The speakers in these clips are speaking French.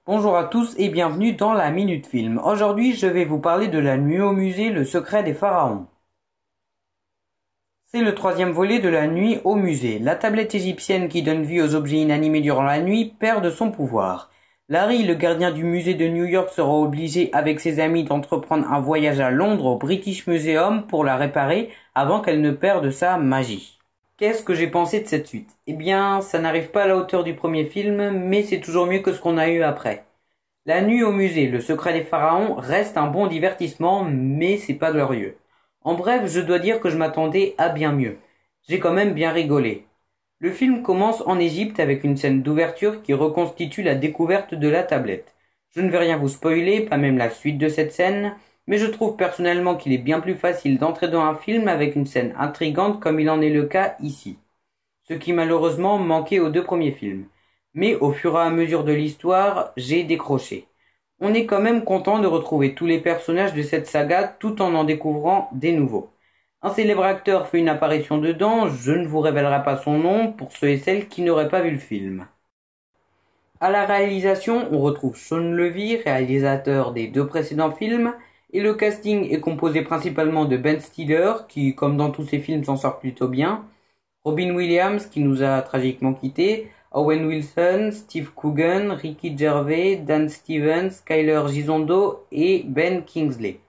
Bonjour à tous et bienvenue dans la Minute Film. Aujourd'hui, je vais vous parler de La Nuit au musée, le secret des pharaons. C'est le troisième volet de La Nuit au musée. La tablette égyptienne qui donne vie aux objets inanimés durant la nuit perd de son pouvoir. Larry, le gardien du musée de New York, sera obligé avec ses amis d'entreprendre un voyage à Londres au British Museum pour la réparer avant qu'elle ne perde sa magie. Qu'est-ce que j'ai pensé de cette suite? Eh bien, ça n'arrive pas à la hauteur du premier film, mais c'est toujours mieux que ce qu'on a eu après. La nuit au musée, le secret des pharaons reste un bon divertissement, mais c'est pas glorieux. En bref, je dois dire que je m'attendais à bien mieux. J'ai quand même bien rigolé. Le film commence en Égypte avec une scène d'ouverture qui reconstitue la découverte de la tablette. Je ne vais rien vous spoiler, pas même la suite de cette scène, mais je trouve personnellement qu'il est bien plus facile d'entrer dans un film avec une scène intrigante comme il en est le cas ici. Ce qui malheureusement manquait aux deux premiers films. Mais au fur et à mesure de l'histoire, j'ai décroché. On est quand même content de retrouver tous les personnages de cette saga tout en découvrant des nouveaux. Un célèbre acteur fait une apparition dedans, je ne vous révélerai pas son nom pour ceux et celles qui n'auraient pas vu le film. À la réalisation, on retrouve Shawn Levy, réalisateur des deux précédents films, et le casting est composé principalement de Ben Stiller, qui, comme dans tous ses films, s'en sort plutôt bien, Robin Williams, qui nous a tragiquement quittés, Owen Wilson, Steve Coogan, Ricky Gervais, Dan Stevens, Skyler Gisondo et Ben Kingsley.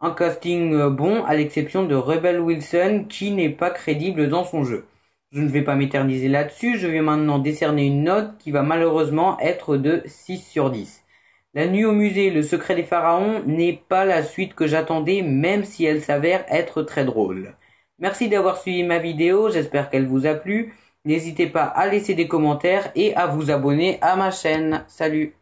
Un casting bon, à l'exception de Rebel Wilson, qui n'est pas crédible dans son jeu. Je ne vais pas m'éterniser là-dessus, je vais maintenant décerner une note qui va malheureusement être de 6 sur 10. La nuit au musée, le secret des pharaons n'est pas la suite que j'attendais, même si elle s'avère être très drôle. Merci d'avoir suivi ma vidéo, j'espère qu'elle vous a plu. N'hésitez pas à laisser des commentaires et à vous abonner à ma chaîne. Salut!